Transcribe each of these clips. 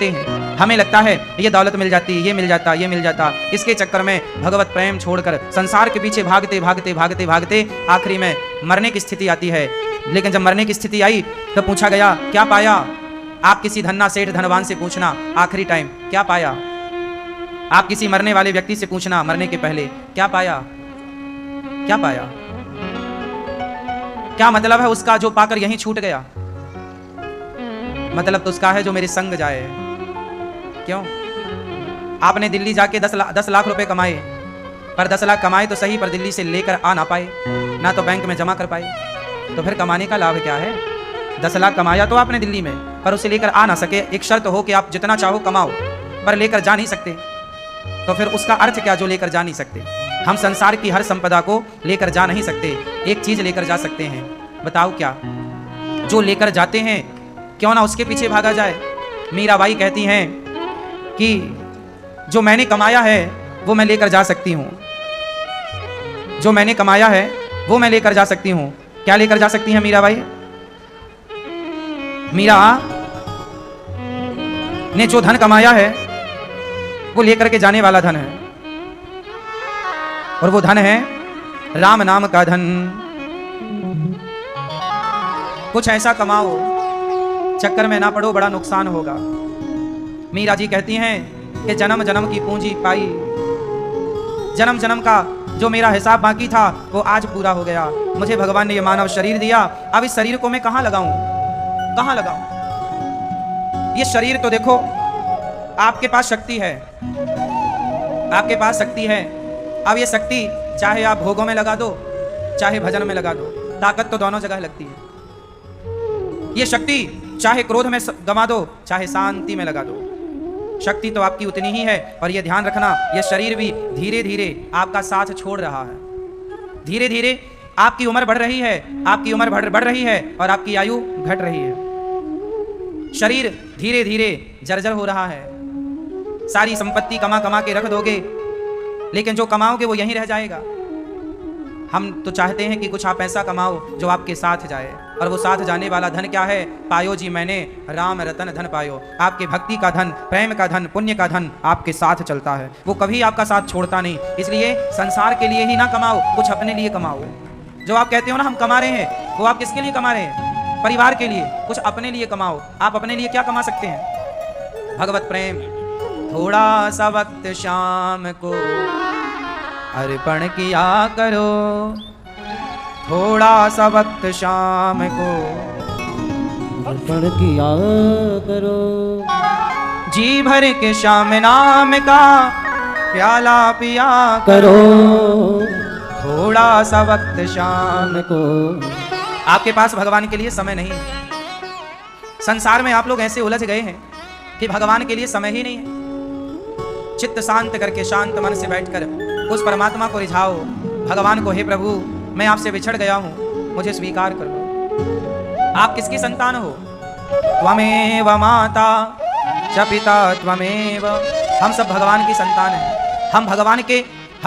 हैं। हमें लगता है ये दौलत मिल जाती, ये मिल जाता, ये मिल जाता। इसके चक्कर में भगवत प्रेम छोड़कर संसार के पीछे भागते भागते भागते भागते आखिरी में मरने की स्थिति आती है। लेकिन जब मरने की स्थिति आई तो पूछा गया क्या पाया। आप किसी धन्ना सेठ धनवान से पूछना आखिरी टाइम क्या पाया। आप किसी मरने वाले व्यक्ति से पूछना मरने के पहले क्या पाया, क्या पाया, क्या मतलब है उसका जो पाकर यहीं छूट गया। मतलब तो उसका है जो मेरे संग जाए। क्यों? आपने दिल्ली जाके 10 लाख रुपए कमाए, पर 10 लाख कमाए तो सही, पर दिल्ली से लेकर आ ना पाए, ना तो बैंक में जमा कर पाए, तो फिर कमाने का लाभ क्या है। 10 लाख कमाया तो आपने दिल्ली में, पर उसे लेकर आ ना सके। एक शर्त हो कि आप जितना चाहो कमाओ, पर लेकर जा नहीं सकते, तो फिर उसका अर्थ क्या जो लेकर जा नहीं सकते। हम संसार की हर संपदा को लेकर जा नहीं सकते, एक चीज लेकर जा सकते हैं। बताओ क्या? जो लेकर जाते हैं क्यों ना उसके पीछे भागा जाए। मीराबाई कहती हैं कि जो मैंने कमाया है वो मैं लेकर जा सकती हूँ, जो मैंने कमाया है वो मैं लेकर जा सकती हूँ। क्या लेकर जा सकती हैं मीराबाई? मीरा ने जो धन कमाया है वो लेकर के जाने वाला धन है, और वो धन है राम नाम का धन। कुछ ऐसा कमाओ चक्कर में ना पड़ो, बड़ा नुकसान होगा। मीरा जी कहती हैं कि जन्म जन्म की पूंजी पाई, जन्म जन्म का जो मेरा हिसाब बाकी था वो आज पूरा हो गया। मुझे भगवान ने ये मानव शरीर दिया, अब इस शरीर को मैं कहाँ लगाऊं, कहाँ लगाऊं। ये शरीर तो देखो आपके पास शक्ति है, आपके पास शक्ति है। अब ये शक्ति चाहे आप भोगों में लगा दो, चाहे भजन में लगा दो, ताकत तो दोनों जगह लगती है। ये शक्ति चाहे क्रोध में गमा दो, चाहे शांति में लगा दो, शक्ति तो आपकी उतनी ही है। और ये ध्यान रखना, ये शरीर भी धीरे धीरे आपका साथ छोड़ रहा है। धीरे धीरे आपकी उम्र बढ़ रही है, आपकी उम्र बढ़ रही है और आपकी आयु घट रही है। शरीर धीरे धीरे जर्जर हो रहा है। सारी संपत्ति कमा कमा के रख दोगे, लेकिन जो कमाओगे वो यहीं रह जाएगा। हम तो चाहते हैं कि कुछ आप ऐसा कमाओ जो आपके साथ जाए, और वो साथ जाने वाला धन क्या है? पायो जी मैंने राम रतन धन पायो। आपके भक्ति का धन, प्रेम का धन, पुण्य का धन आपके साथ चलता है, वो कभी आपका साथ छोड़ता नहीं। इसलिए संसार के लिए ही ना कमाओ, कुछ अपने लिए कमाओ। जो आप कहते हो ना हम कमा रहे हैं, वो आप किसके लिए कमा रहे हैं? परिवार के लिए। कुछ अपने लिए कमाओ। आप अपने लिए क्या कमा सकते हैं? भगवत प्रेम। थोड़ा सा वक्त शाम को अर्पण किया करो, थोड़ा सा वक्त शाम को अर्पण किया करो। जी भर के शाम नाम का प्याला पिया करो, थोड़ा सा वक्त शाम को। आपके पास भगवान के लिए समय नहीं है। संसार में आप लोग ऐसे उलझ गए हैं कि भगवान के लिए समय ही नहीं है। चित्त शांत करके शांत मन से बैठकर उस परमात्मा को रिझाओ। भगवान को, हे प्रभु मैं आपसे बिछड़ गया हूं, मुझे स्वीकार कर लो। आप किसकी संतान हो? त्वमेव माता च पिता त्वमेव। हम सब भगवान की संतान हैं। हम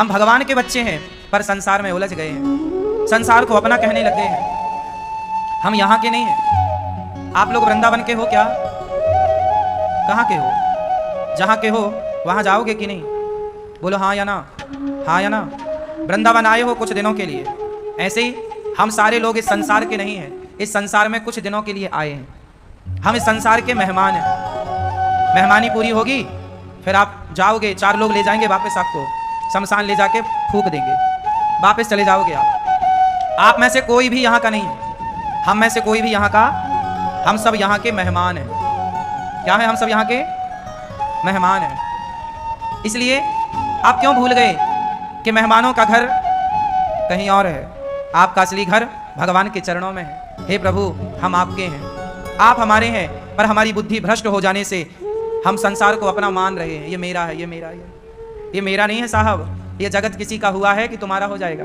भगवान के बच्चे हैं, पर संसार में उलझ गए हैं, संसार को अपना कहने लग गए हैं। हम यहाँ के नहीं हैं। आप लोग वृंदावन के हो क्या? कहाँ के हो? जहाँ के हो वहाँ जाओगे कि नहीं? बोलो हाँ या ना, हाँ या ना। वृंदावन आए हो कुछ दिनों के लिए। ऐसे ही हम सारे लोग इस संसार के नहीं हैं, इस संसार में कुछ दिनों के लिए आए हैं। हम इस संसार के मेहमान हैं। मेहमानी पूरी होगी फिर आप जाओगे, 4 लोग ले जाएंगे वापस, आपको शमशान ले जाके फूंक देंगे, वापस चले जाओगे आप में से कोई भी यहाँ का नहीं है, हम में से कोई भी यहाँ का, हम सब यहाँ के मेहमान हैं। क्या है? हम सब यहाँ के मेहमान हैं। इसलिए आप क्यों भूल गए कि मेहमानों का घर कहीं और है, आपका असली घर भगवान के चरणों में है। हे प्रभु हम आपके हैं, आप हमारे हैं, पर हमारी बुद्धि भ्रष्ट हो जाने से हम संसार को अपना मान रहे हैं। ये मेरा है, ये मेरा है। ये मेरा नहीं है साहब। ये जगत किसी का हुआ है कि तुम्हारा हो जाएगा?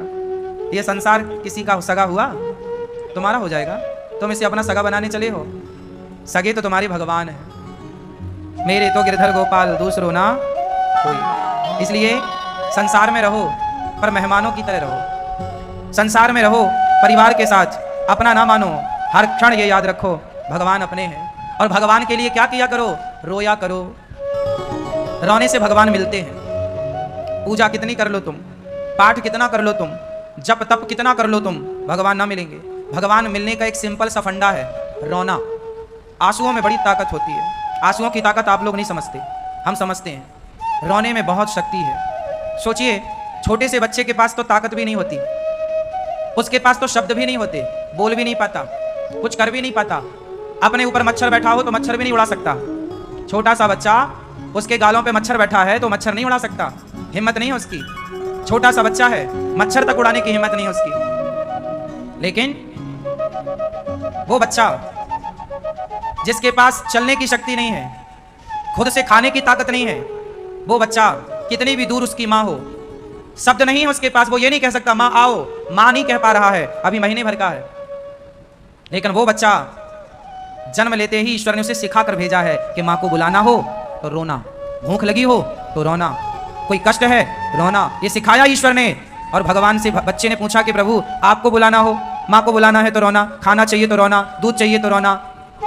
ये संसार किसी का सगा हुआ तुम्हारा हो जाएगा? तुम इसे अपना सगा बनाने चले हो? सगे तो तुम्हारे भगवान है। मेरे तो गिरधर गोपाल दूसरो ना कोई। इसलिए संसार में रहो पर मेहमानों की तरह रहो। संसार में रहो परिवार के साथ, अपना ना मानो। हर क्षण ये याद रखो भगवान अपने हैं। और भगवान के लिए क्या किया करो? रोया करो। रोने से भगवान मिलते हैं। पूजा कितनी कर लो तुम, पाठ कितना कर लो तुम, जप तप कितना कर लो तुम, भगवान ना मिलेंगे। भगवान मिलने का एक सिंपल सा फंडा है, रोना। आंसुओं में बड़ी ताकत होती है। आंसुओं की ताकत आप लोग नहीं समझते, हम समझते हैं। रोने में बहुत शक्ति है। सोचिए, छोटे से बच्चे के पास तो ताकत भी नहीं होती, उसके पास तो शब्द भी नहीं होते, बोल भी नहीं पाता, कुछ कर भी नहीं पाता। अपने ऊपर मच्छर बैठा हो तो मच्छर भी नहीं उड़ा सकता। छोटा सा बच्चा, उसके गालों पे मच्छर बैठा है तो मच्छर नहीं उड़ा सकता, हिम्मत नहीं है उसकी। छोटा सा बच्चा है, मच्छर तक उड़ाने की हिम्मत नहीं है उसकी। लेकिन वो बच्चा जिसके पास चलने की शक्ति नहीं है, खुद से खाने की ताकत नहीं है, वो बच्चा कितनी भी दूर उसकी माँ हो, शब्द नहीं है उसके पास, वो ये नहीं कह सकता माँ आओ, माँ नहीं कह पा रहा है, अभी महीने भर का है। लेकिन वो बच्चा जन्म लेते ही ईश्वर ने उसे सिखा कर भेजा है कि माँ को बुलाना हो तो रोना, भूख लगी हो तो रोना, कोई कष्ट है रोना, ये सिखाया ईश्वर ने। और भगवान से बच्चे ने पूछा कि प्रभु आपको बुलाना हो, माँ को बुलाना है तो रोना, खाना चाहिए तो रोना, दूध चाहिए तो रोना,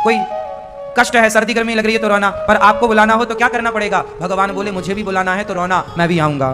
कोई कष्ट है, सर्दी गर्मी लग रही है तो रोना, पर आपको बुलाना हो तो क्या करना पड़ेगा? भगवान बोले मुझे भी बुलाना है तो रोना, मैं भी आऊंगा।